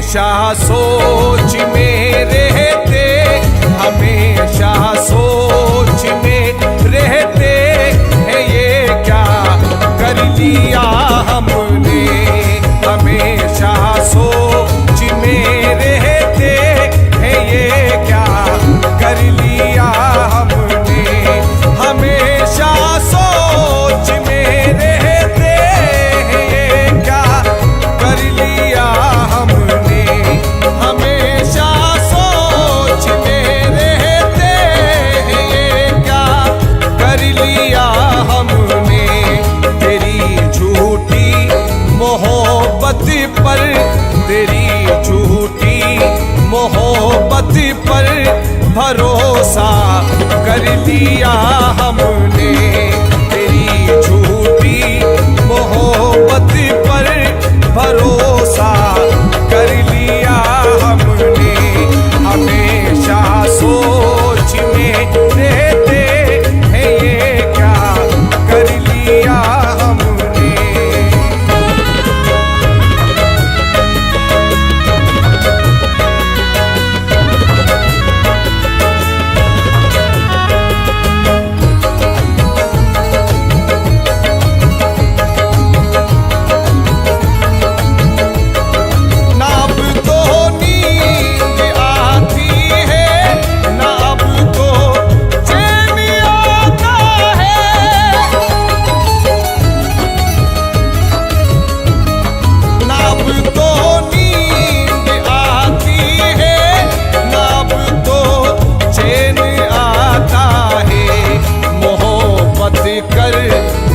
हमेशा सोच में रहते, हमेशा सोच में रहते हैं, ये क्या कर लिया हमने। हमेशा सोच में रहते हैं, ये क्या कर लिया हमने। हमेशा सोच में रहते हैं, ये क्या कर लिया हमने। हमेशा सोच में रहते हैं, ये क्या कर लिया हमने। तेरी झूठी मोहब्बत पर, तेरी झूठी मोहब्बत पर भरोसा कर लिया हमने। तेरी झूठी मोहब्बत पर भरोसा कर लिया हमने। हमेशा सोच में रहते हैं, ये क्या कर लिया हमने।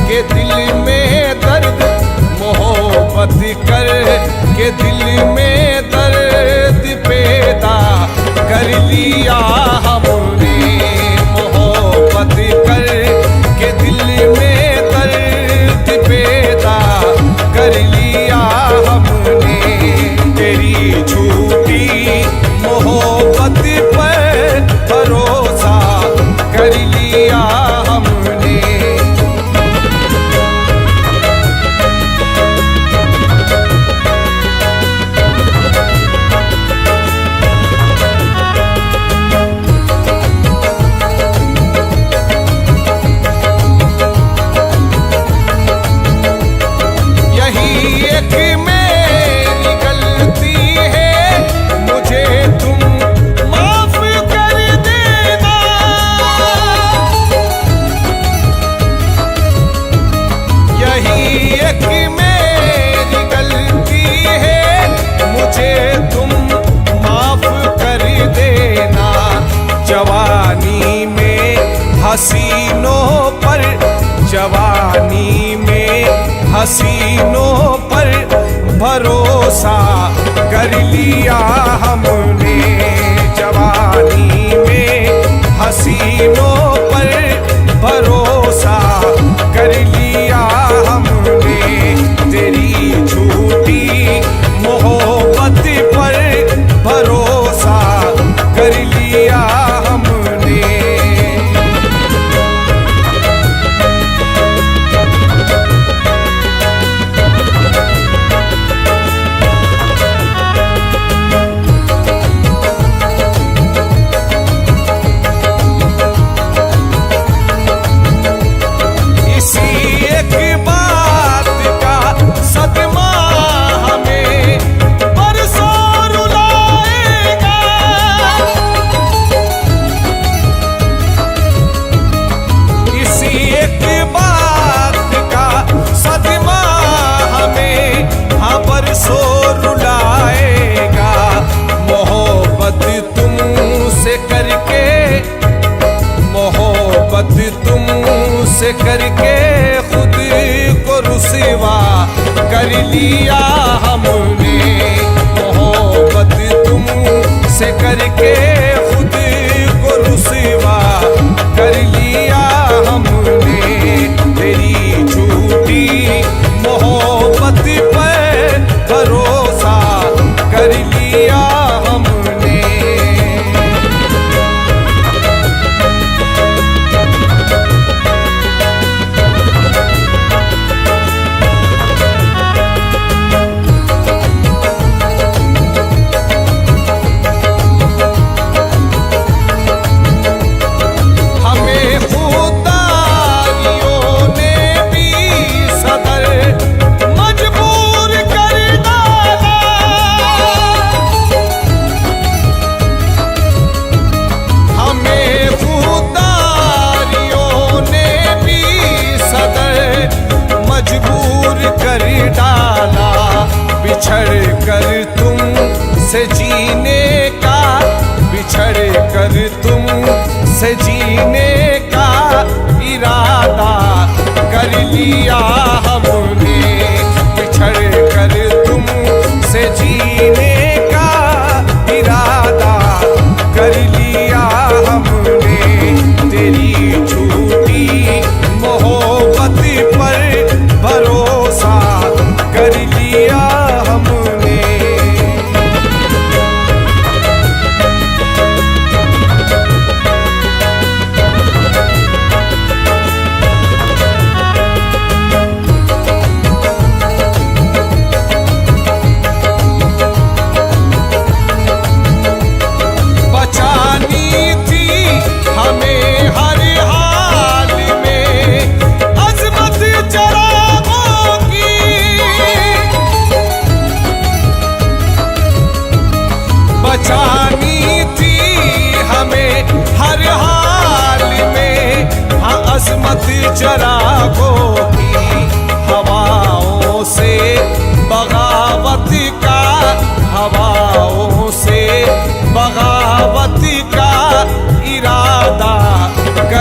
के दिल में दर्द, मोहब्बत कर के दिल में दर्द पैदा कर लिया हमने। मोहब्बत कर के दिल में दर्द पैदा कर लिया हमने। तेरी झूठी मोहब्बत पर भरोसा कर लिया हमने। जवानी में हसीनों पर, जवानी में हसीनों पर भरोसा कर लिया हमने। जवानी में हसीनों पर भरोसा कर लिया हमने। तेरी झूठी मोहब्बत पर भरोसा कर लिया हमने। तुमसे करके खुद को रुसवा कर लिया हमने। मोहब्बत तुमसे करके खुद को रुसवा कर लिया हमने। तेरी झूठी मोहब्बत पर भरोसा कर लिया हमने।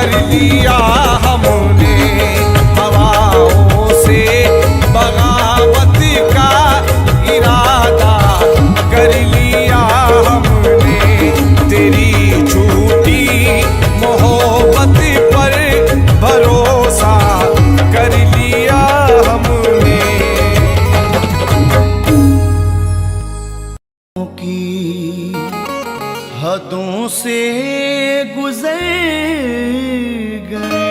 कर लिया हमने, हवाओं से बगावत का इरादा कर लिया हमने, तेरी झूठी मोहब्बत पर भरोसा कर लिया हमने। की हदों से गुजर गए,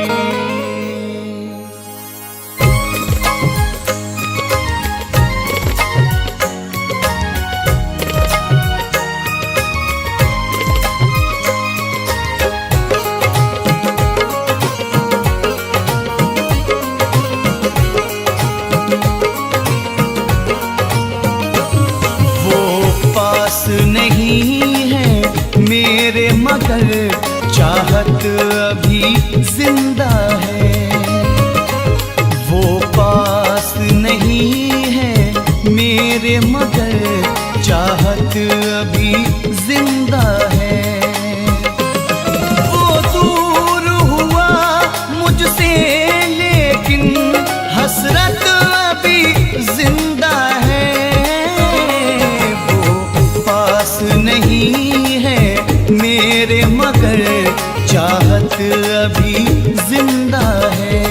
नहीं है मेरे मगर चाहत अभी जिंदा है, वो पास नहीं है मेरे मगर चाहत अभी जिंदा है। वो दूर हुआ मुझसे लेकिन हसरत अभी जिंदा है, नहीं है मेरे मगर चाहत अभी जिंदा है,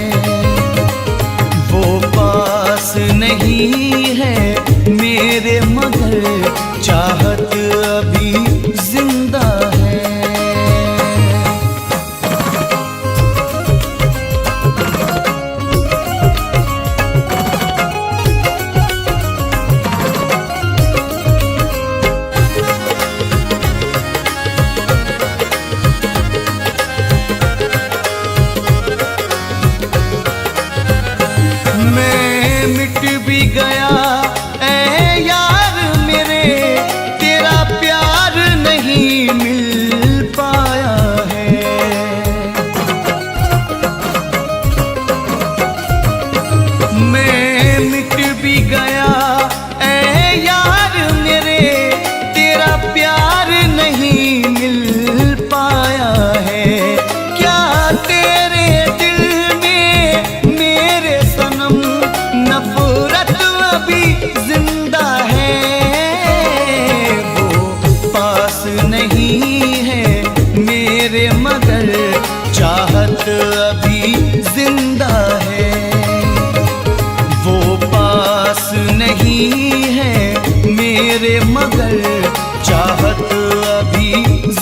वो पास नहीं है मेरे मगर चाहत अभी जिंदा है। भी गया ऐ यार मेरे, तेरा प्यार नहीं मिल पाया है। मैं मिट भी गया ऐ यार मेरे, तेरा प्यार नहीं मिल पाया है। क्या तेरे दिल में मेरे सनम नफरत अभी जिंदा है, वो पास नहीं है मेरे मगर चाहत अभी जिंदा है, वो पास नहीं है मेरे मगर चाहत अभी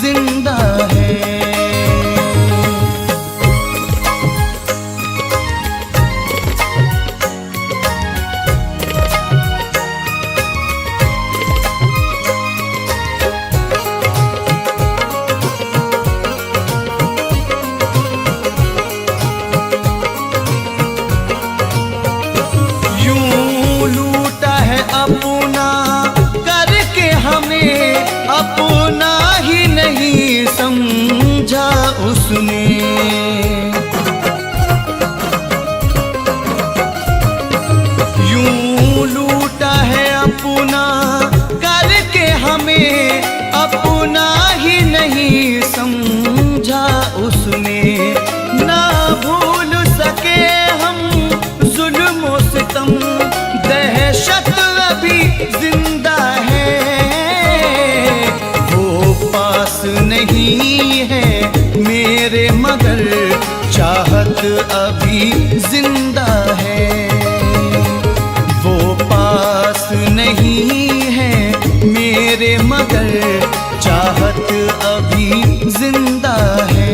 जिंदा है। अपना करके हमें अपना ही नहीं समझा उसने, यूं लूटा है अपना करके हमें अपना ही नहीं समझा उसने। ना भूल सके हम जुल्म सितम, दहशत अभी जिंदा है, वो पास नहीं है मेरे मगर चाहत अभी जिंदा है, वो पास नहीं है मेरे मगर चाहत अभी जिंदा है।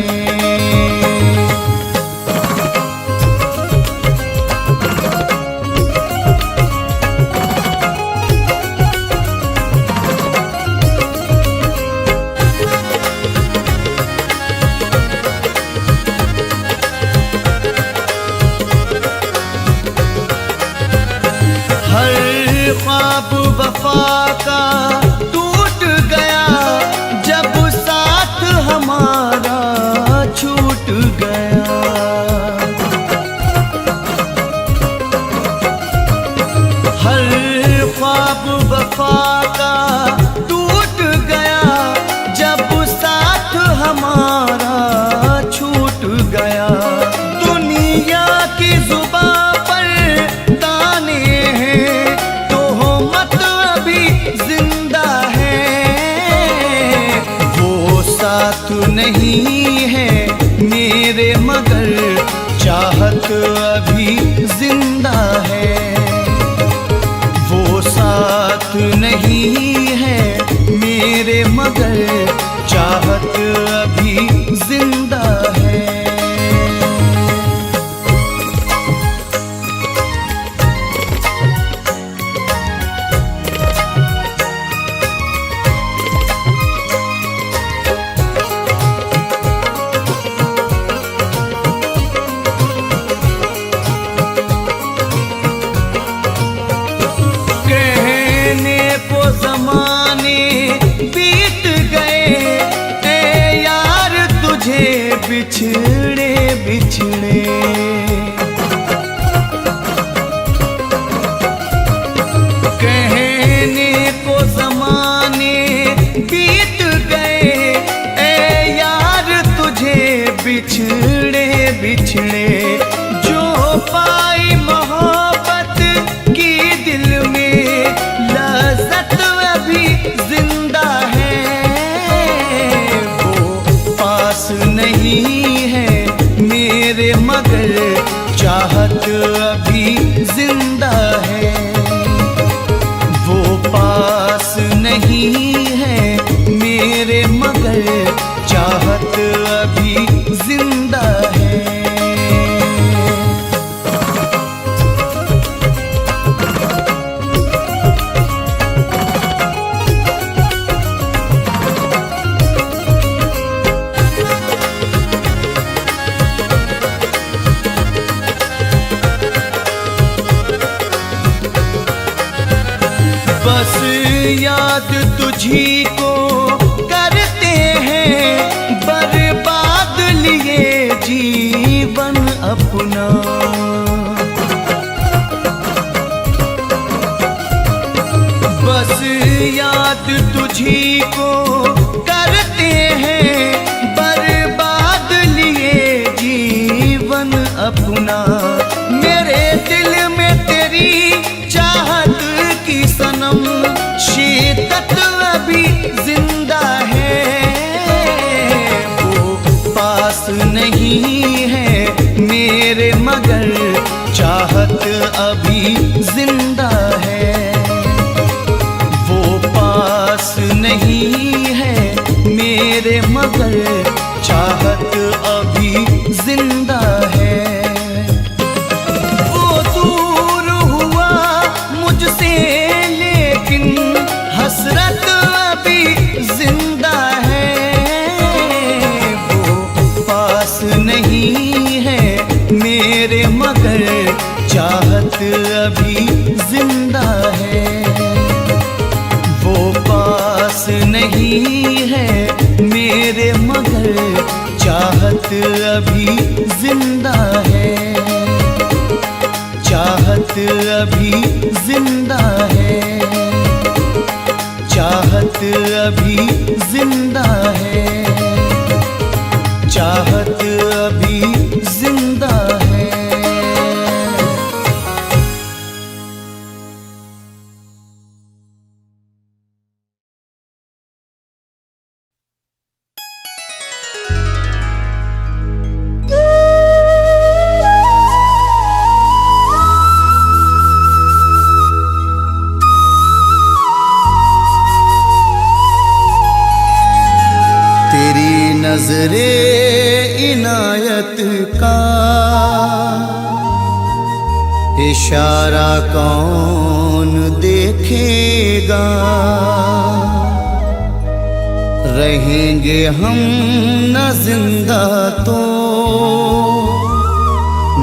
गया। दुनिया की जुबां पर ताने हैं, तोहमत अभी जिंदा है। वो साथ नहीं है मेरे मगर चाहत अभी जिंदा है। वो साथ नहीं है मेरे मगर चाहत अभी जिंदा है। कहने को ज़माने बीत गए, ए यार तुझे बिछड़े बिछड़े। कहने को ज़माने बीत गए, ए यार तुझे बिछड़े बिछड़े। जो पाई मोहब्बत की दिल में लज़्ज़त अभी जिंदा है। वो पास नहीं है मेरे मगर चाहत अभी जिंदा है। वो पास नहीं है मेरे मगर चाहत अभी जिंदा है। बस याद तुझी को करते हैं, बर्बाद लिए जीवन अपना। बस याद तुझी को करते हैं, बर्बाद लिए जीवन अपना। मेरे दिल में तेरी चाहत की सनम शिद्दत अभी जिंदा है। वो पास नहीं है मेरे मगर चाहत अभी जिंदा है। वो पास नहीं है मेरे मगर चाहत अभी जिंदा है। वो दूर हुआ मुझसे लेकिन हसरत अभी जिंदा है। वो पास नहीं है मेरे मगर चाहत अभी जिंदा है। वो पास नहीं है मेरे मगर चाहत अभी जिंदा है। चाहत अभी जिंदा है। चाहत अभी जिंदा है। चाहत अभी जिंदा है। नज़रे इनायत का इशारा कौन देखेगा। रहेंगे हम न जिंदा तो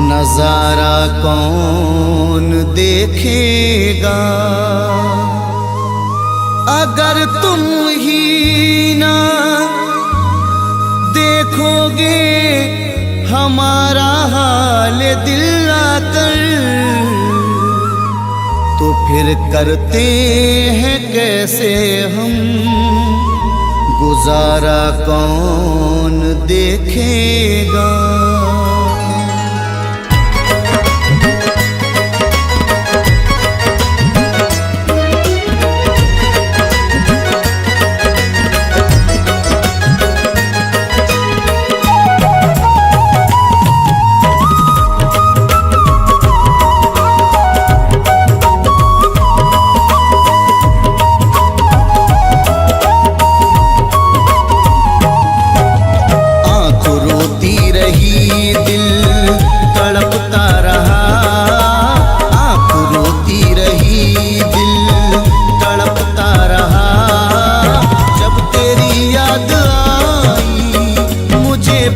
नजारा कौन देखेगा। अगर तुम ही ना देखोगे हमारा हाल दिल आकर, तो फिर करते हैं कैसे हम गुजारा कौन देखेगा।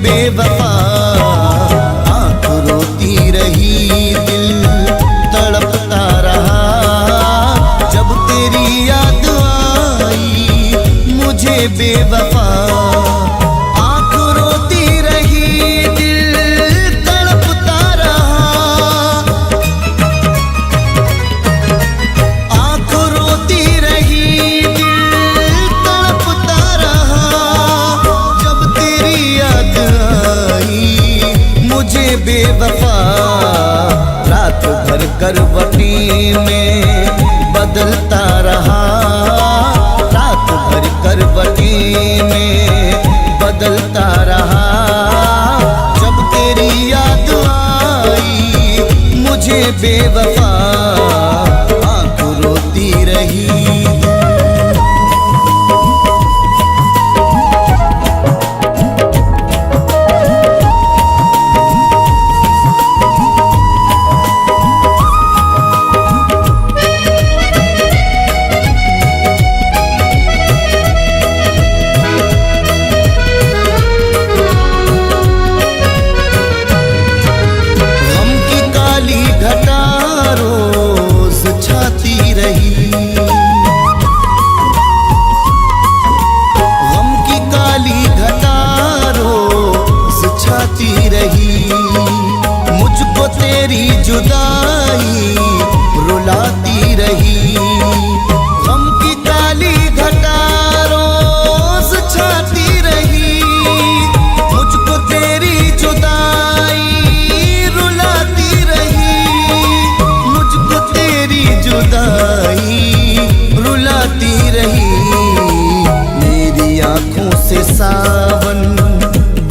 बेवफा आँख रोती रही, दिल तड़पता रहा। जब तेरी याद आई मुझे बेवफा, आँख रोती रही, दिल तड़पता रहा। आँख रोती रही, दिल तड़पता रहा। जब तेरी याद मुझे बेवफा, रात भर करवटी में बदलता रहा। रात भर करवटी में बदलता रहा। जब तेरी याद आई मुझे बेवफा, आँख रोती रही। मुझको तेरी जुदाई रुलाती रही। गम की काली घटा रोज छाती रही। मुझको तेरी जुदाई रुलाती रही। मुझको तेरी जुदाई रुलाती रही। मेरी आँखों से सावन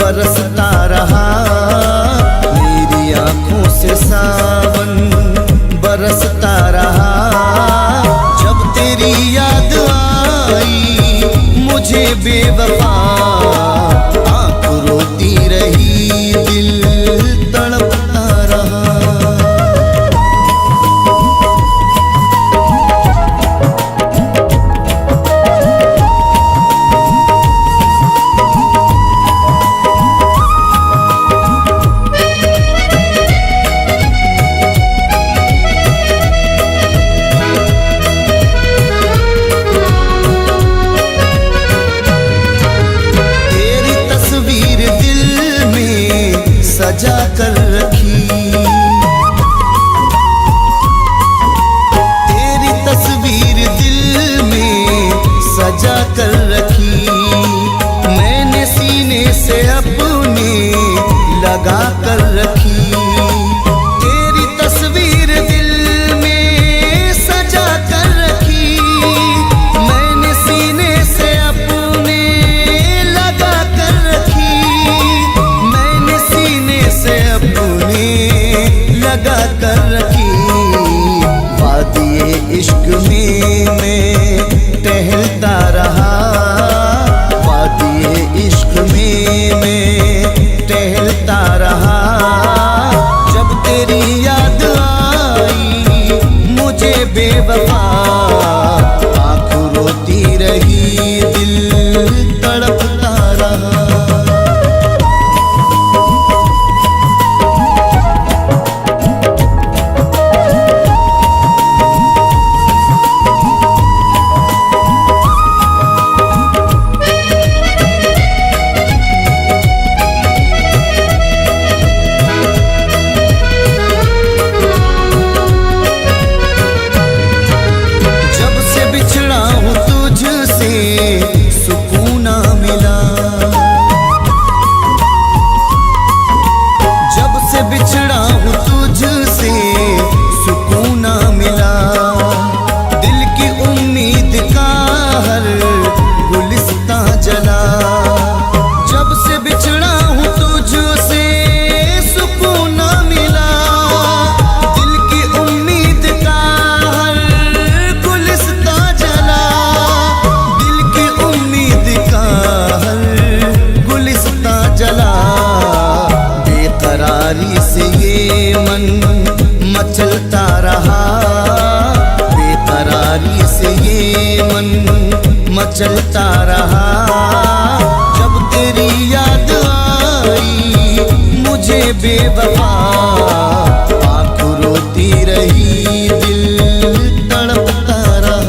बरसता रहा। मेरी आँखों से सावन बरसता रहा। जब तेरी याद आई मुझे बेवफा, आँख रोती रही, दिल तड़पता रहा। सजा कर रखी तेरी तस्वीर दिल में सजा कर रखी। मैंने सीने से अपने लगा कर रखी। तेरी तस्वीर दिल में सजा कर रखी। मैंने सीने से अपने लगा कर रखी। मैंने सीने से अपने लगा कर रखी। वादिए इश्क में मैं टहलता रहा। वादिए इश्क में मैं टहलता रहा। जब तेरी याद आई मुझे बेवफा, आँख रोती रही, दिल तड़पता रहा। बिछड़ा हूँ तुझसे सुकून ना मिला, दिल की उम्मीद का हर गुलिस्तां जला। जब से बिछड़ा हूँ तुझसे सुकून ना मिला, दिल की उम्मीद का हर गुलिस्तां जला, दिल की उम्मीद का हर गुलिस्तां जला। बेकरारी से ये मन मचलता रहा, बेकरारी से ये मन मचलता रहा। जब तेरी याद आई मुझे बेवफा, आँख रोती रही दिल तड़पता रहा।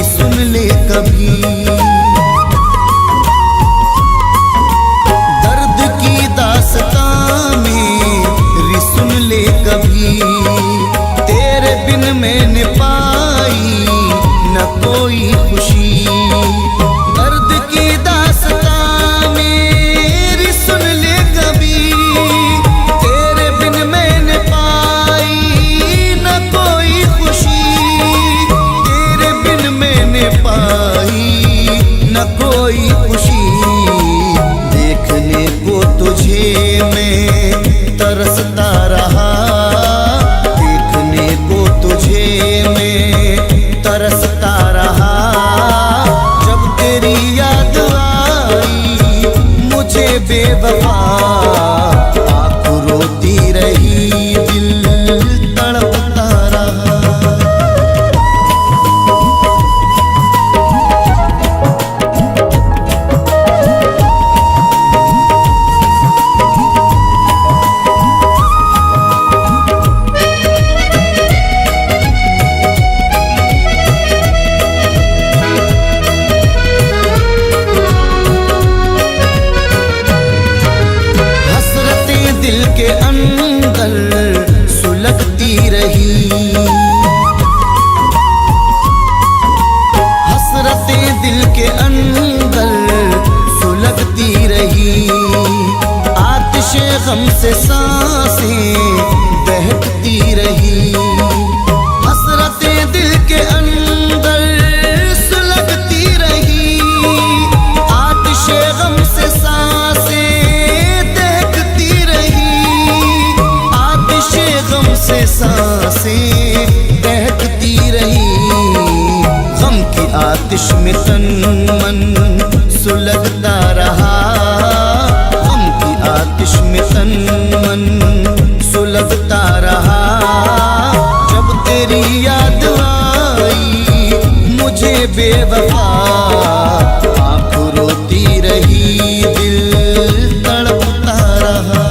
सुन ले कभी दर्द की दास्तां मेरी, सुन ले कभी। तेरे बिन मैंने पाई न कोई खुशी, दर्द की दास्तां मेरी, सुन ले कभी। तेरे बिन मैंने पाई न कोई खुशी, पाई न कोई खुशी। देखने को तुझे मैं तरसता रहा, देखने को तुझे मैं तरसता रहा। जब तेरी याद आई मुझे बेवफा, आँख रोती रही दिल तड़पता रहा। दिल के अंदर सुलगती रही, हसरतें दिल के अंदर सुलगती रही। आतिशे गम से सांसें बहकती रही, हसरतें दिल के अंदर सुलगती रही। आतिशे गम से सांसें से सांसें बहकती रही। गम की आतिश में तन मन सुलगता रहा, गम की आतिश में तन मन सुलगता रहा। जब तेरी याद आई मुझे बेवफा, आँख रोती रही दिल तड़पता रहा।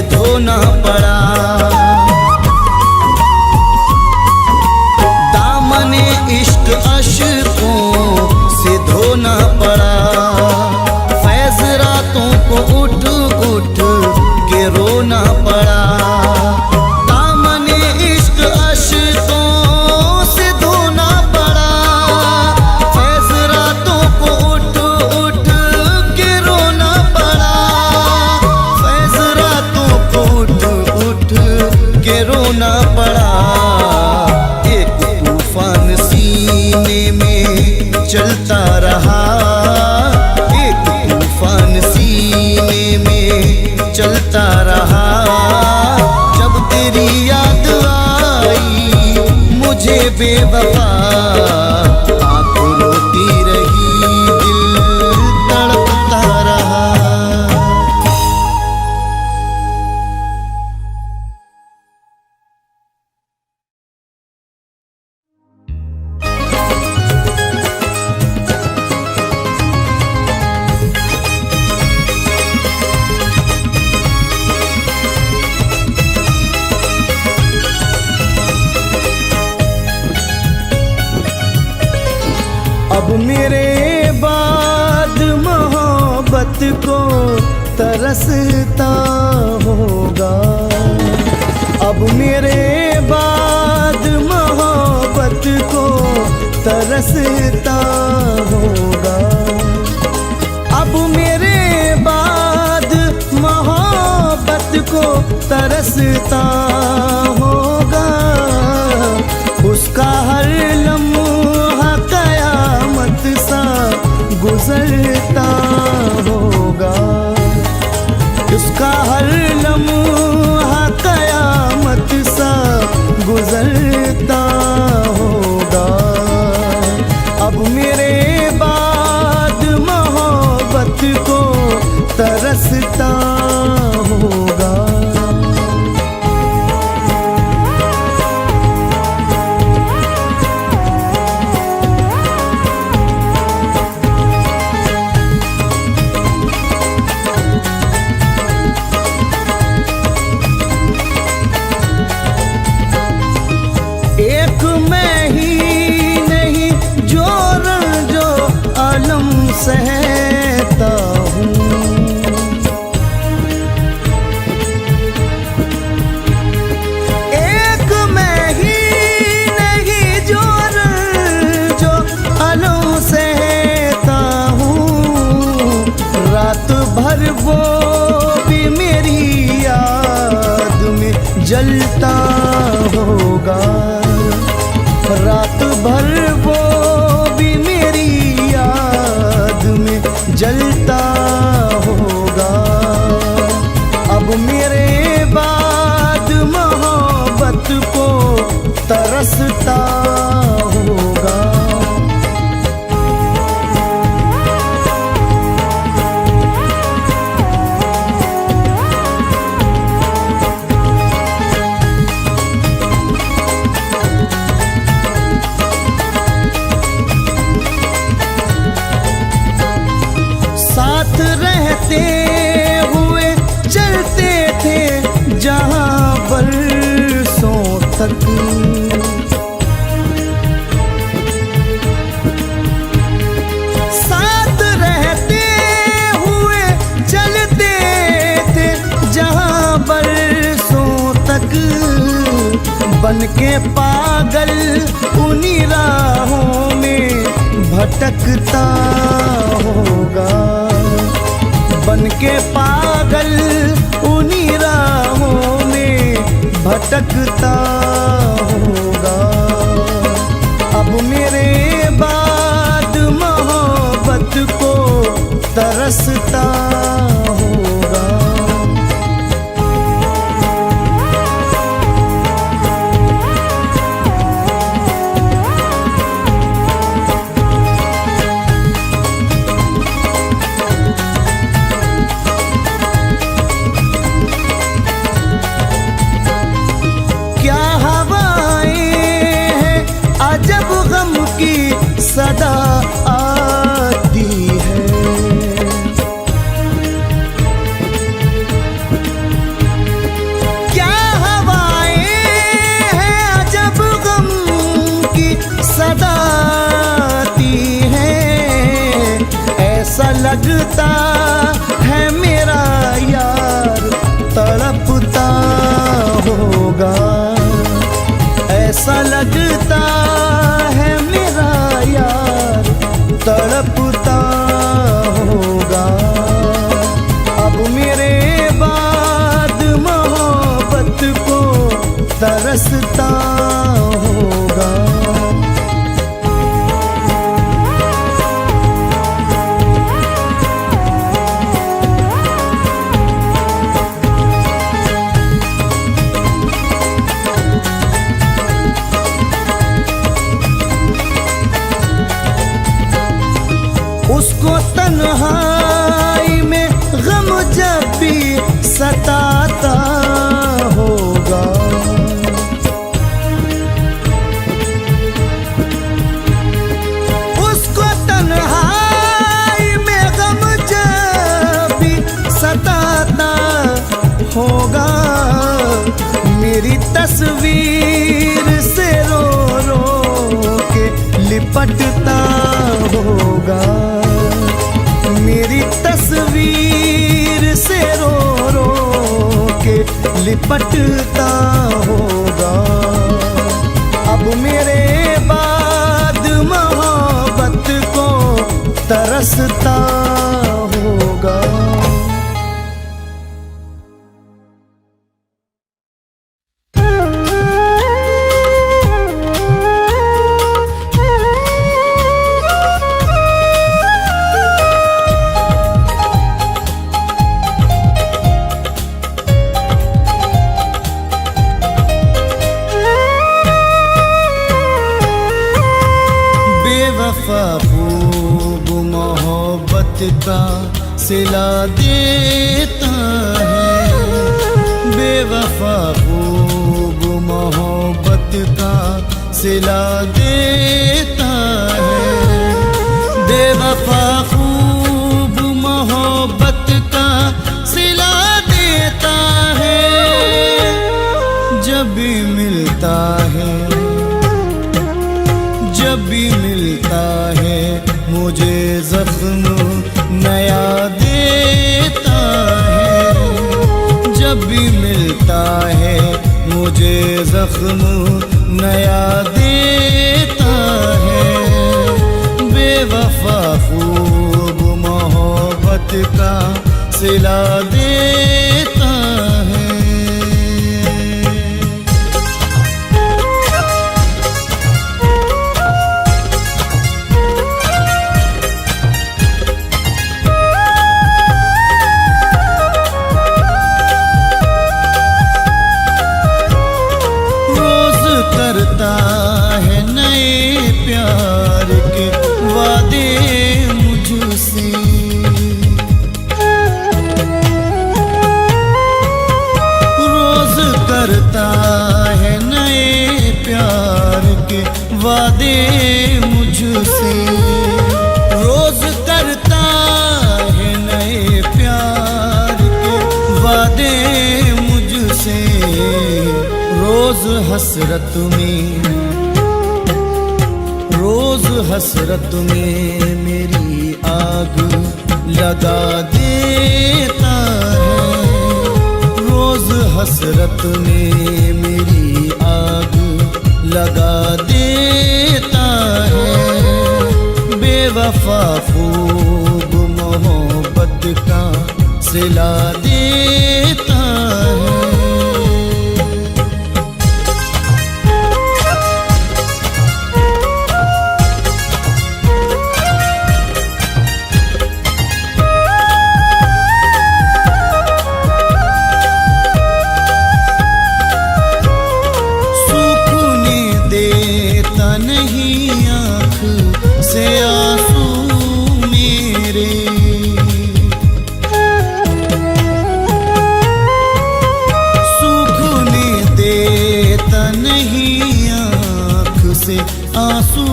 धोना पड़ा, दामने इश्क अश्कों से धोना पड़ा। फैज़ रातों को उठ उठ के रोना पड़ा, दामने इश्क अश्कों से धोना पड़ा। फैज़ रातों को उठ उठ के रोना पड़ा, फैज़ रातों को उठ उठ के रोना पड़ा। एक तूफान सीने में चलता रहा, एक तूफान सीने में चलता रहा। जब तेरी याद आई मुझे बेवफा आँख रोती रही, दिल तड़पता रहा। अब मेरे बाद मोहब्बत को तरसता होगा, अब मेरे बाद मोहब्बत को तरसता होगा, अब मेरे बाद मोहब्बत को तरसता होगा। उसका हर लम्हा कयामत सा गुजरता होगा, उसका हर लम्हा कयामत सा गुजरता होगा। अब मेरे बाद मोहब्बत को तरसता होगा। एक मैं ही नहीं जो रंजो आलम सहता हूँ, एक मैं ही नहीं जो रंजो आलम सहता हूँ। रात भर वो भी मेरी याद में जलता होगा, रात भर वो भी मेरी याद में जलता होगा। अब मेरे बाद मोहब्बत को तरसता होगा। साथ रहते हुए चलते थे जहाँ बरसों तक, साथ रहते हुए चलते थे जहाँ बरसों तक। बन के पागल उन्हीं राहों में भटकता होगा, बन के पागल उन्हीं राहों में भटकता होगा। अब मेरे बाद मोहब्बत को तरसता होगा। सदा आती है, क्या हवाएं हैं जब गम की सदा आती है। ऐसा लगता है मेरा यार तड़पता होगा, ऐसा लगता है मेरा यार तड़पता होगा। अब मेरे बाद मोहब्बत को तरसता होगा। उसको तन्हाई में गम जब भी सताता होगा, उसको तन्हाई में गम जब भी सताता होगा, मेरी तस्वीर से रो रो के लिपटता होगा, मेरी तस्वीर से रो रो के लिपटता होगा। अब मेरे बाद मोहब्बत को तरसता होगा। खूब मोहब्बत का सिला देता है, बेवफा खूब मोहब्बत का सिला देता है, बेवफा खूब मोहब्बत का सिला देता है, जब भी मिलता है, जब भी मिलता है मुझे जख्म नया देता है, जब भी मिलता है मुझे जख्म नया देता है, बेवफा खूब मोहब्बत का सिला देता है। करता है नए प्यार के वादे मुझसे, रोज करता है नए प्यार के वादे मुझसे, रोज करता है नए प्यार के वादे मुझसे, रोज हसरत में, रोज हसरत में मेरी आग लगा देता है, रोज हसरत में मेरी आग लगा देता है, बेवफा खूब मोहब्बत का सिला देता है। से आंसू मेरे, सूखने देता नहीं आँख से आंसू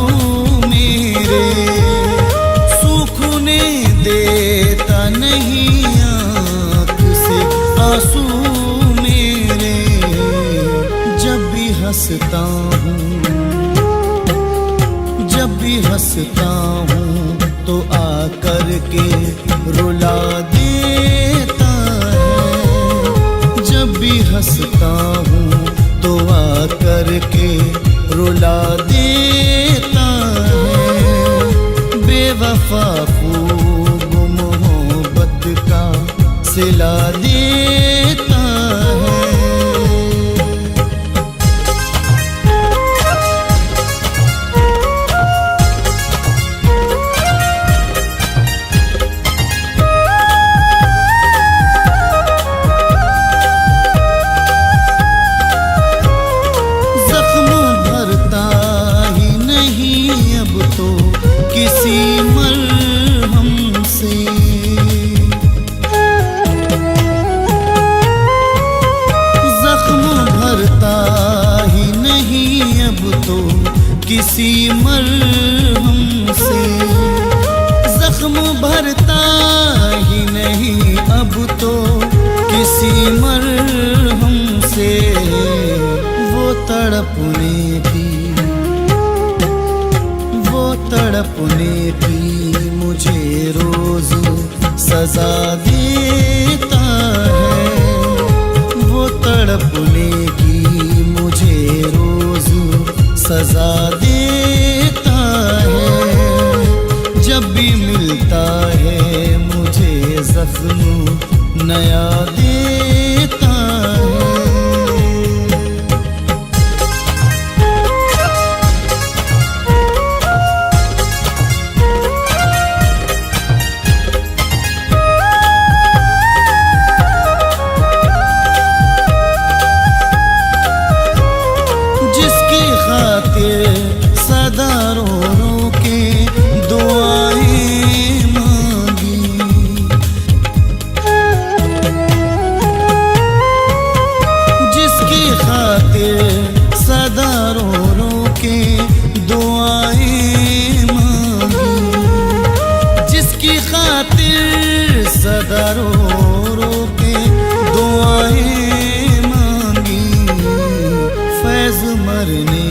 मेरे, सूखने देता नहीं आँख से आंसू मेरे, जब भी हंसता हूँ, जब भी हंसता हूँ तो आकर के रुला देता है, जब भी हंसता हूँ तो आकर के रुला देता है, बेवफा खूब मोहब्बत का सिला देता है। किसी मरहम किसी मरहम से वो तड़पने की मुझे रोज सजा देता है। वो तड़पने की मुझे रोज सजा देता है। जब भी मिलता है मुझे जख्म नया देता है। जिसकी खातिर सदा रो रो के दुआएं मांगी, जिसकी खातिर सदा रो रो के दुआएं मांगी, जिसकी खातिर सदा रो रो के दुआएं मांगी, फैज मरने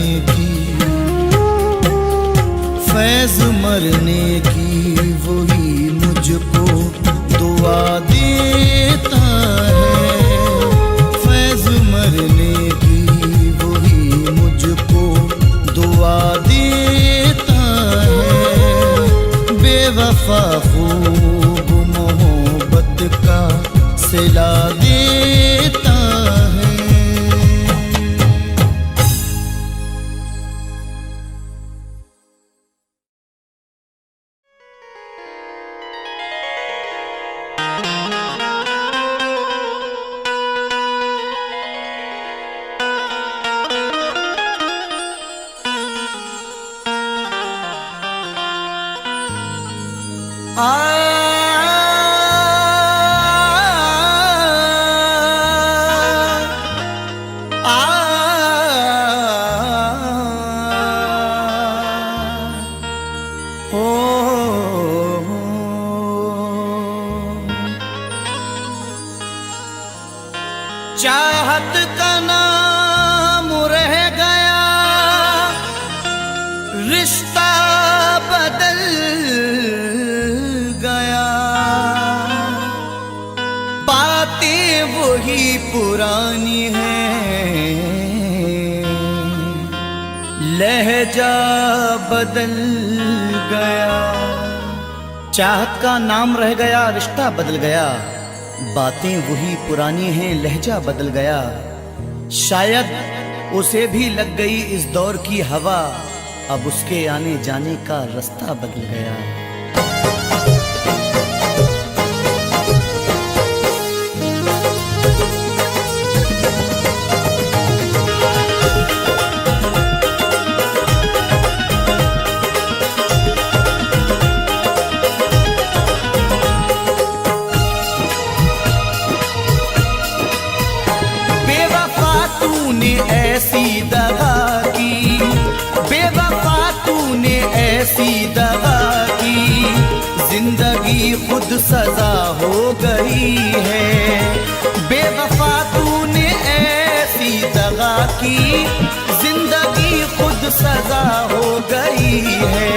की वही मुझको दुआ देता है। फैज मरने की वही मुझको दुआ देता है। बेवफा खूब मोहब्बत का सिला देता है। चाहत का नाम रह गया, रिश्ता बदल गया, बातें वही पुरानी हैं, लहजा बदल गया। चाहत का नाम रह गया, रिश्ता बदल गया, बातें वही पुरानी हैं, लहजा बदल गया। शायद उसे भी लग गई इस दौर की हवा, अब उसके आने जाने का रास्ता बदल गया। ऐसी दगा की, बेवफा तूने ऐसी दगा की, जिंदगी खुद सजा हो गई है। बेवफा तूने ऐसी दगा की, जिंदगी खुद सजा हो गई है।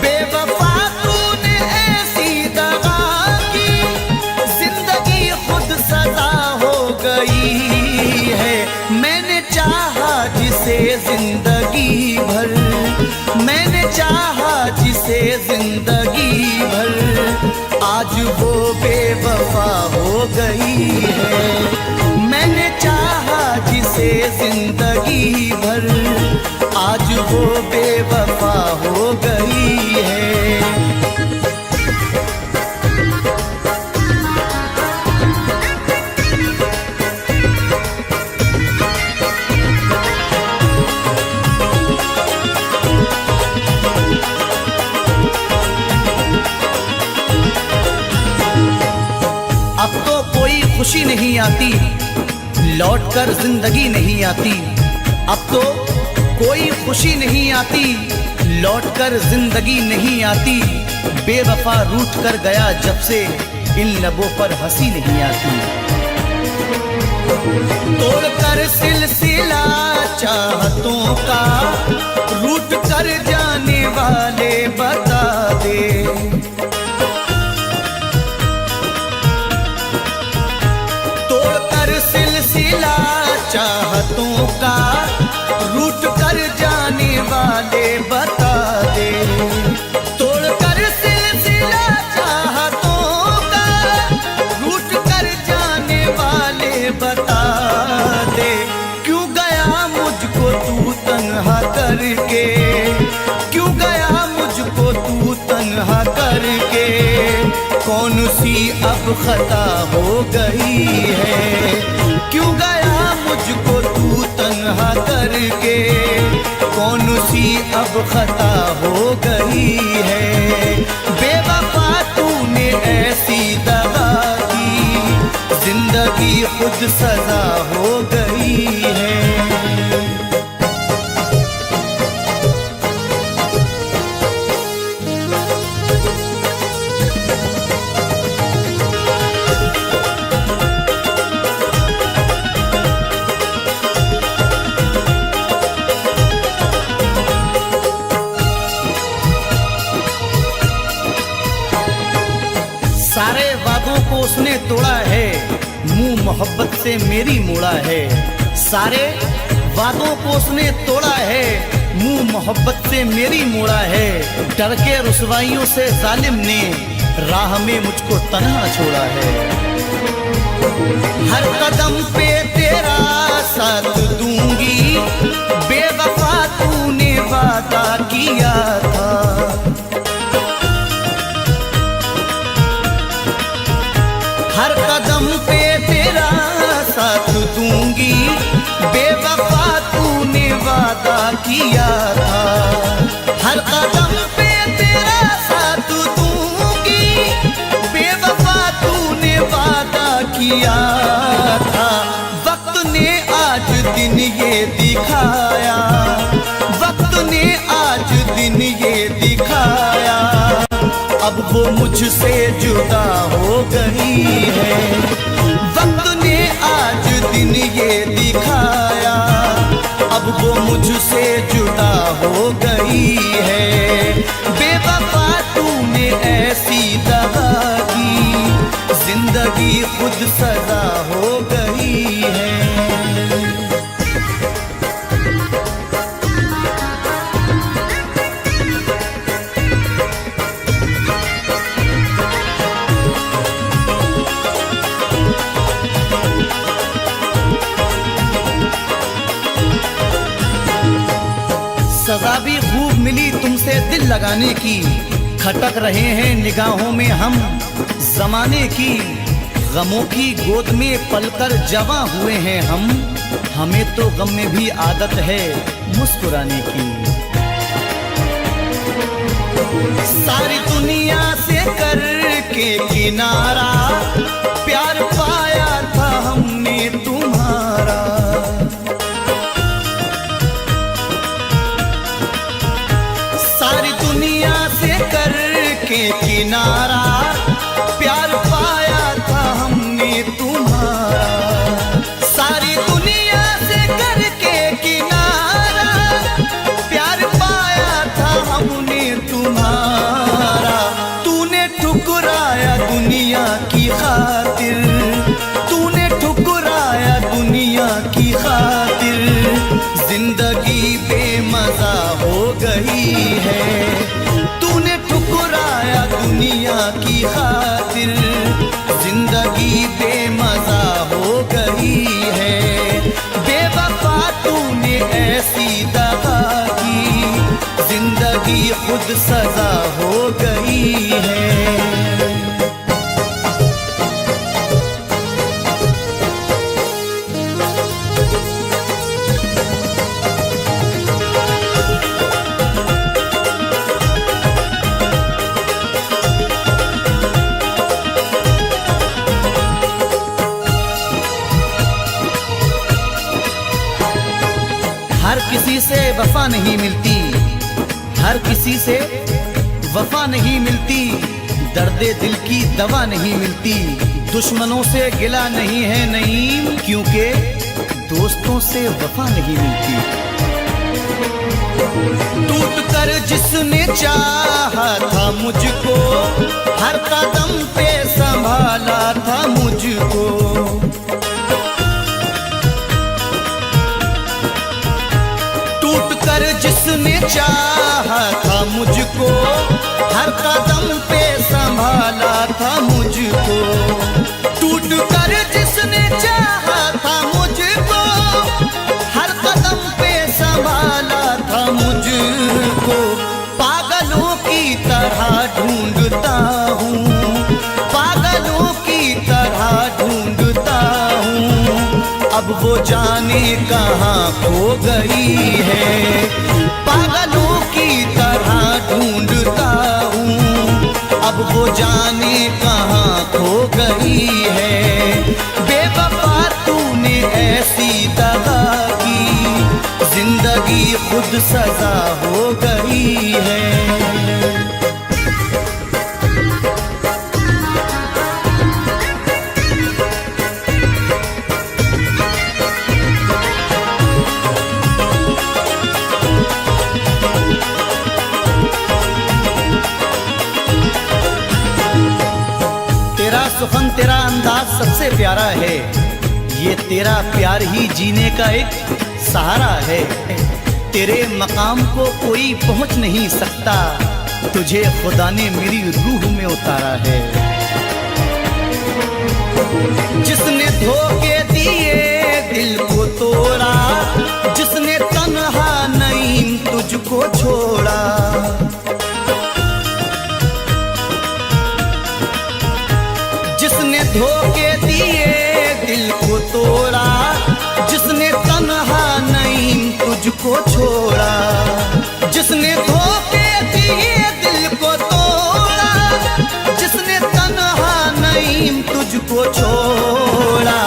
बेवफा तूने ऐसी दगा की, जिंदगी खुद सजा हो गई है। मैंने चाहा जिसे जिंदगी भर, मैंने चाहा जिसे जिंदगी भर, आज वो बेवफा हो गई है। मैंने चाहा जिसे जिंदगी भर, आज वो बेवफा हो गई है। अब तो कोई खुशी नहीं आती, लौटकर जिंदगी नहीं आती। अब तो कोई खुशी नहीं आती, लौटकर जिंदगी नहीं आती। बेवफा रूठ कर गया जब से, इन लबों पर हंसी नहीं आती। तोड़कर सिलसिला चाहतों का, रूठ कर जाने वाले बता दे। तोड़कर सिलसिला चाहतों का, रूठ कर जाने वाले बता दे। तोड़कर सिलसिला चाहतों का, रूठ कर जाने वाले बता दे। क्यों गया मुझको तू तन्हा करके, क्यों गया मुझको तू तन्हा करके। कौन सी अब खता हो गई है, क्यों गया मुझको तू तन्हा करके। कौन सी अब खता हो गई है। बेवफा तूने ऐसी दगा की, जिंदगी खुद सजा हो गई है। सारे वादों को उसने तोड़ा है, मुंह मोहब्बत से मेरी मोड़ा है। सारे वादों को उसने तोड़ा है, मुंह मोहब्बत से मेरी मोड़ा है। डर के रुसवाइयों से जालिम ने राह में मुझको तन्हा छोड़ा है। हर कदम पे तेरा साथ दूंगी, बेवफा तूने वादा किया था। हर कदम पे तेरा साथ दूंगी, बेवफा तूने वादा किया था। हर कदम पे तेरा साथ दूंगी, बेवफा तूने वादा किया था। वक्त ने आज दिन ये दिखाया, वक्त ने आज दिन ये दिखाया। अब वो मुझसे जुदा हो गई है। वक्त ने आज दिन ये दिखाया, अब वो मुझसे जुदा हो गई है। बेवफा तूने ऐसी दगा की, जिंदगी खुद सजा हो गई है। सजा भी खूब मिली तुमसे दिल लगाने की, खटक रहे हैं निगाहों में हम जमाने की। गमों की गोद में पलकर जवां हुए हैं हम, हमें तो गम में भी आदत है मुस्कुराने की। सारी दुनिया से करके किनारा, प्यार पाया था हमने तुम्हारा। सारी दुनिया से करके किनारा, प्यार पाया था हमने तुम्हारा। सारी दुनिया से करके किनारा, प्यार पाया था हमने तुम्हारा। तूने ठुकराया दुनिया की खातिर, तूने ठुकराया दुनिया की खातिर। जिंदगी बेमजा हो गई है, तूने ठुकराया दुनिया की खातिर। जिंदगी बेमजा हो गई है। बेवफा तूने ऐसी दगा की, जिंदगी खुद सजा हो गई है। हर किसी से वफा नहीं मिलती, हर किसी से वफा नहीं मिलती। दर्दे दिल की दवा नहीं मिलती, दुश्मनों से गिला नहीं है नईम, क्योंकि दोस्तों से वफा नहीं मिलती। टूट कर जिसने चाहा था मुझको, हर कदम पे संभाला था मुझको। टूट कर जिसने चाहा था मुझको, हर कदम पे संभाला था मुझको। टूट कर जिसने चाहा था मुझको, हर कदम पे संभाला था मुझको। पागलों की तरह ढूंढता हूँ, पागलों की तरह ढूंढता हूँ, अब वो जाने कहाँ खो गई है। पागलों की तरह ढूंढता हूँ, अब वो जाने कहाँ खो गई है। बेवफा तूने ऐसी दगा की, जिंदगी खुद सजा हो गई है। तेरा सुखन तेरा अंदाज सबसे प्यारा है, ये तेरा प्यार ही जीने का एक सहारा है। तेरे मकाम को कोई पहुंच नहीं सकता, तुझे खुदा ने मेरी रूह में उतारा है। जिसने धोखे दिए दिल को तोड़ा, जिसने तन्हा नईम तुझको छोड़ा। जिसने धोखे दिए दिल को तोड़ा, जिसने तन्हा नईम तुझको छोड़ा। जिसने धोखे दिए दिल को तोड़ा, जिसने तन्हा नईम तुझको छोड़ा।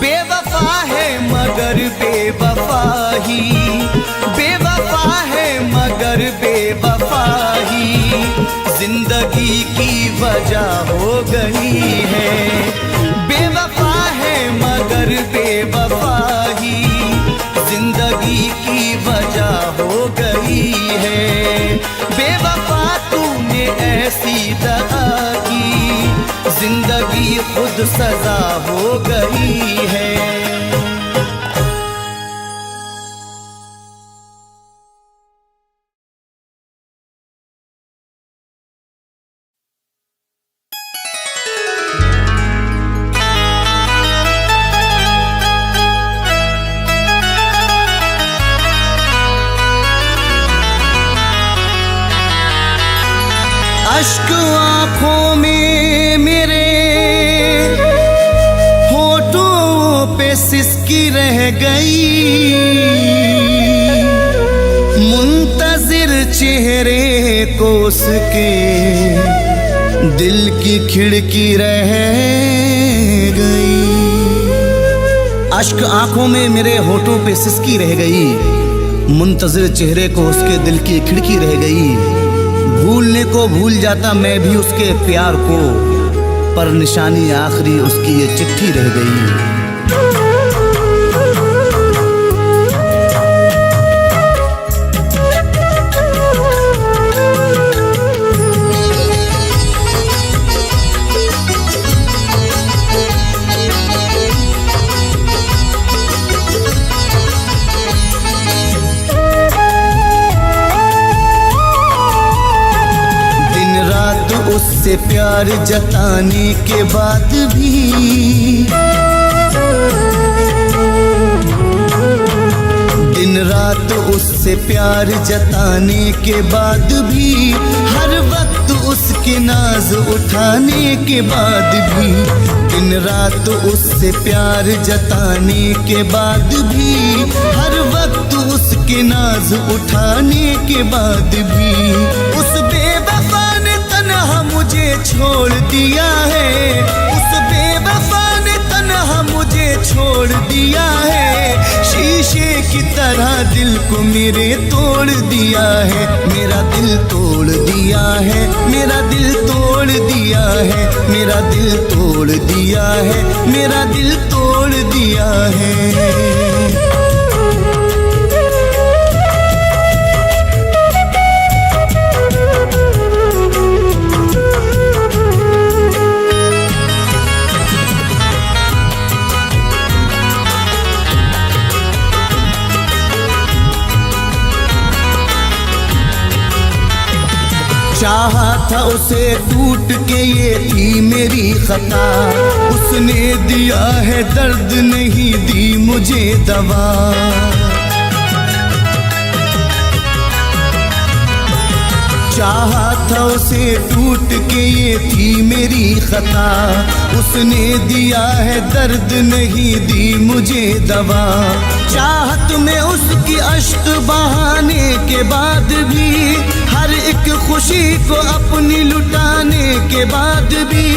बेवफा है मगर बेवफा ही, बेवफा है मगर बेवफा ही, जिंदगी की वजह हो गई है। बेवफा है मगर बेवफा ही, जिंदगी की वजह हो गई है। बेवफा तूने ऐसी दगा की, जिंदगी खुद सजा हो गई है। अश्क आँखों में मेरे, होठों पे सिसकी रह गई। मुंतजिर चेहरे को उसके दिल की खिड़की रह गई। अश्क आंखों में मेरे होठों पे सिसकी रह गई, मुंतजिर चेहरे को उसके दिल की खिड़की रह गई। भूलने को भूल जाता मैं भी उसके प्यार को, पर निशानी आखिरी उसकी ये चिट्ठी रह गई। उससे प्यार जताने के बाद भी, दिन रात उससे प्यार जताने के बाद भी, हर वक्त उसके नाज उठाने के बाद भी, दिन रात उससे प्यार जताने के बाद भी, हर वक्त उसके नाज उठाने के बाद भी, उस बेवफा ने तन्हा मुझे छोड़ दिया है। उस बेवफा ने तन्हा मुझे छोड़ दिया है। शीशे की तरह दिल को मेरे तोड़ दिया है। मेरा दिल दिल तोड़ दिया है, मेरा दिल तोड़ दिया है, मेरा दिल तोड़ दिया है, मेरा दिल तोड़ दिया है। चाहा था उसे टूट के, ये थी मेरी खता, उसने दिया है दर्द, नहीं दी मुझे दवा। चाहा था उसे टूट के, ये थी मेरी खता, उसने दिया है दर्द, नहीं दी मुझे दवा। चाहत में उसकी अश्क बहाने के बाद भी, हर एक खुशी को अपनी लुटाने के बाद भी,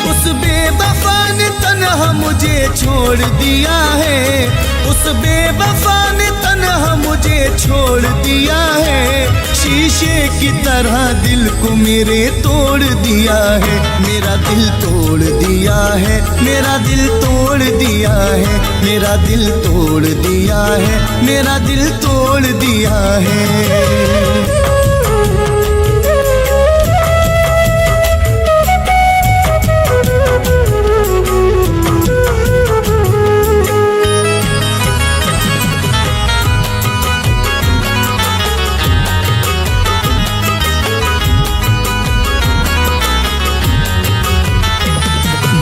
उस बेवफा ने तन्हा मुझे छोड़ दिया है, उस बेवफा ने तन्हा मुझे छोड़ दिया है। शीशे की तरह दिल को मेरे तोड़ दिया है, मेरा दिल तोड़ दिया है, मेरा दिल तोड़ दिया है, मेरा दिल तोड़ दिया है, मेरा दिल तोड़ दिया है।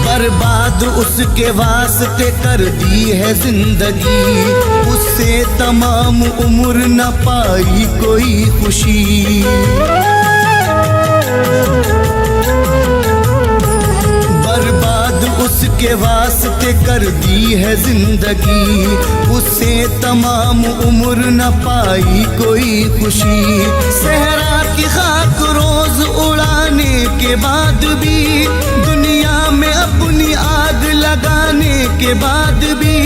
बर्बाद उसके वास्ते कर दी है जिंदगी, उससे तमाम उम्र न पाई कोई खुशी। बर्बाद उसके वास्ते कर दी है जिंदगी, उससे तमाम उम्र न पाई कोई खुशी। सहरा की खाक रोज उड़ाने के बाद भी, दुनिया में अपनी आग लगाने के बाद भी,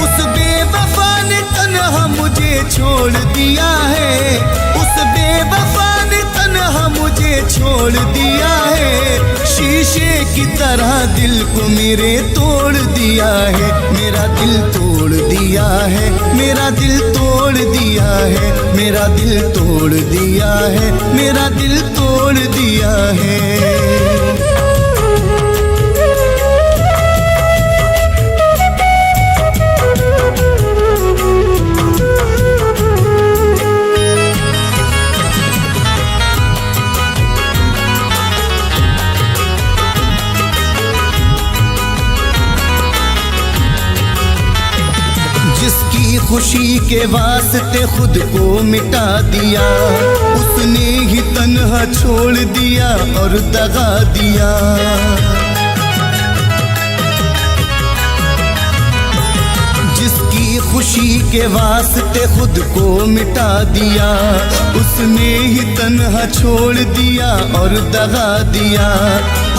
उस बेवफा ने तन्हा मुझे छोड़ दिया है, उस बेवफा ने तन्हा मुझे छोड़ दिया है। शीशे की तरह दिल को मेरे तोड़ दिया है, मेरा दिल तोड़ दिया है, मेरा दिल तोड़ दिया है, मेरा दिल तोड़ दिया है, मेरा दिल तोड़ दिया है। जिसकी खुशी के वास्ते खुद को मिटा दिया, उसने ही तन्हा छोड़ दिया और दगा दिया। जिसकी खुशी के वास्ते खुद को मिटा दिया, उसने ही तन्हा छोड़ दिया और दगा दिया।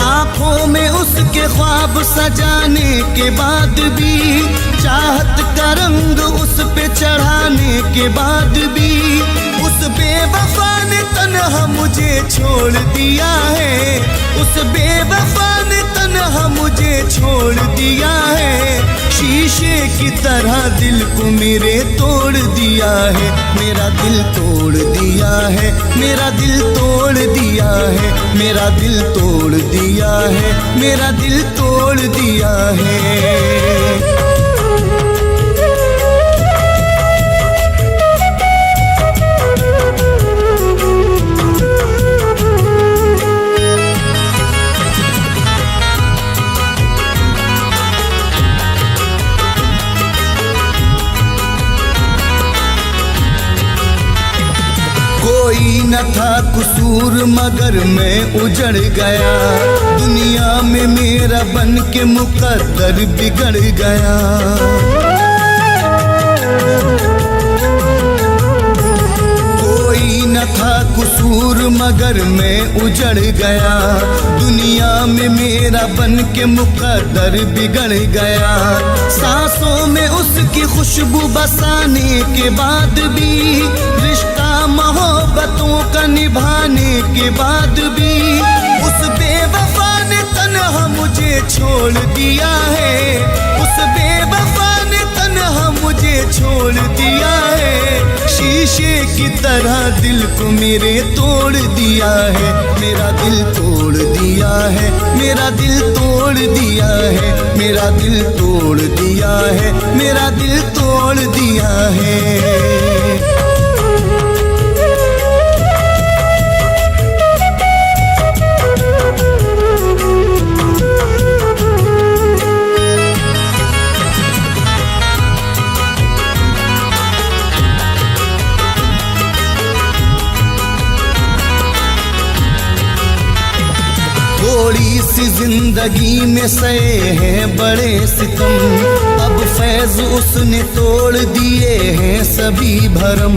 आंखों में उसके ख्वाब सजाने के बाद भी, चाहत का रंग उस पे चढ़ाने के बाद भी, उस बेवफा ने तन्हा मुझे छोड़ दिया है, उस बेवफा ने तन्हा मुझे छोड़ दिया है। शीशे की तरह दिल को मेरे तोड़ दिया है, मेरा दिल तोड़ दिया है, मेरा दिल तोड़ दिया है, मेरा दिल तोड़ दिया है, मेरा दिल तोड़ दिया है। कोई न था कसूर मगर मैं उजड़ गया, दुनिया में मेरा बन के मुकद्दर बिगड़ गया। कोई न था कसूर मगर मैं उजड़ गया, दुनिया में मेरा बन के मुकद्दर बिगड़ गया। सांसों में उसकी खुशबू बसाने के बाद भी, रिश्ता मोहब्बत मोहब्बतों का निभाने के बाद भी उस बेवफा ने तन्हा मुझे छोड़ दिया है। उस बेवफा ने तन्हा मुझे छोड़ दिया है। शीशे की तरह दिल को मेरे तोड़ दिया है। मेरा दिल तोड़ दिया है। मेरा दिल तोड़ दिया है। मेरा दिल तोड़ दिया है। मेरा दिल तोड़ दिया है। थोड़ी सी जिंदगी में सहे हैं बड़े सितम, अब फैज उसने तोड़ दिए हैं सभी भरम।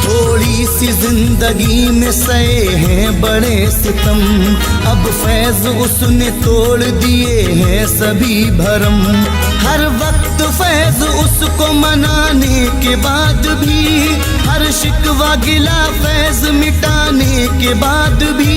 थोड़ी सी जिंदगी में सहे हैं बड़े सितम, अब फैज उसने तोड़ दिए हैं सभी भरम। हर वक्त फैज उसको मनाने के बाद भी, हर शिकवा गिला फैज मिटाने के बाद भी,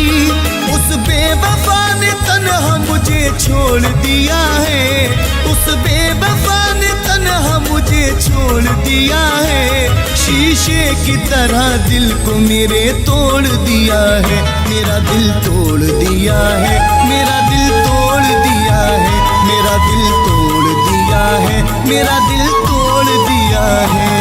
उस बेवफा ने तन्हा मुझे छोड़ दिया है। उस बेवफा ने तन्हा मुझे छोड़ दिया है। शीशे की तरह दिल को मेरे तोड़ दिया है। मेरा दिल तोड़ दिया है। मेरा दिल तोड़ दिया है। मेरा दिल तोड़ दिया है। मेरा दिल तोड़ दिया है।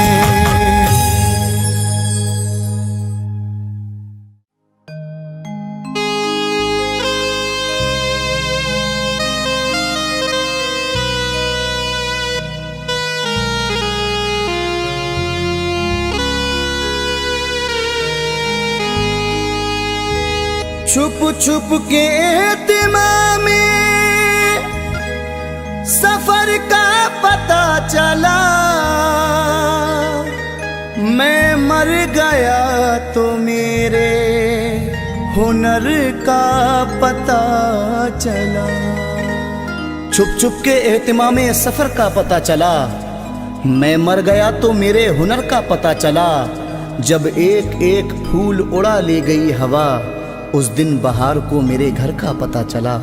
छुप छुप के एहतिमा में सफर का पता चला, मैं मर गया तो मेरे हुनर का पता चला। छुप छुप के एहतिमा में सफर का पता चला, मैं मर गया तो मेरे हुनर का पता चला। जब एक एक फूल उड़ा ले गई हवा, उस दिन बहार को मेरे घर का पता चला।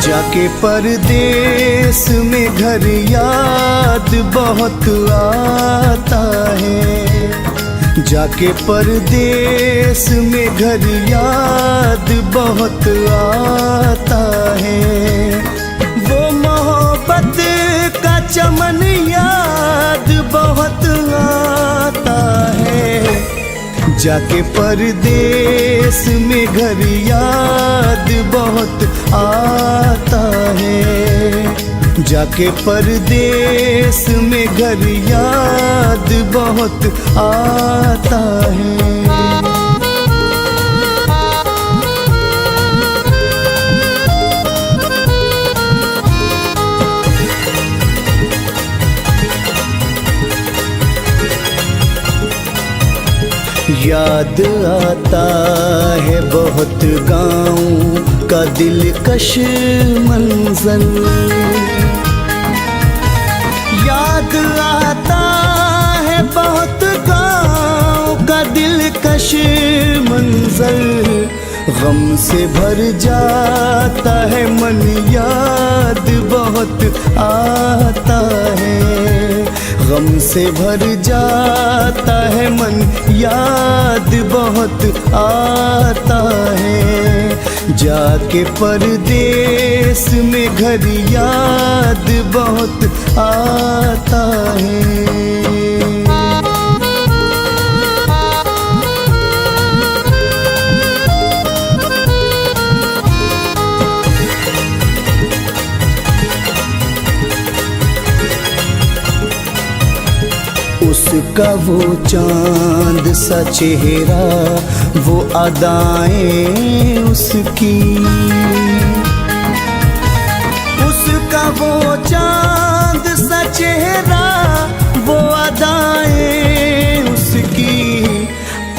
जाके परदेस में घर याद बहुत आता है। जाके परदेस में घर याद बहुत आता है। वो मोहब्बत का चमन याद बहुत आता है। जाके परदेस में घर याद बहुत आता है। जाके परदेस में घर याद बहुत आता है। याद आता है बहुत गाँव का दिलकश मंजर। याद आता है बहुत गाँव का दिलकश मंजर। गम से भर जाता है मन, याद बहुत आता है। गम से भर जाता है मन, याद बहुत आता है। जाके परदेस में घर याद बहुत आता है। उसका वो चांद सा चेहरा, वो अदाएं उसकी, उसका वो चांद सा चेहरा, वो अदाएं उसकी।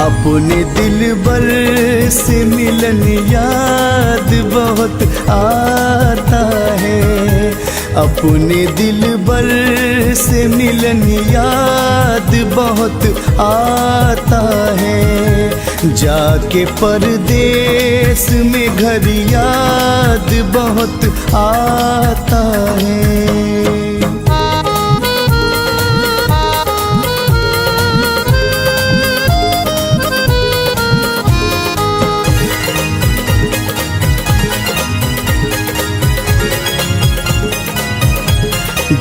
अपने दिलबर से मिलन याद बहुत आता है, अपने दिलबर से मिलन याद बहुत आता है। जाके परदेस में घर याद बहुत आता है।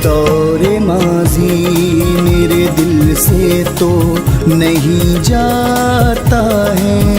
दौरे माजी मेरे दिल से तो नहीं जाता है,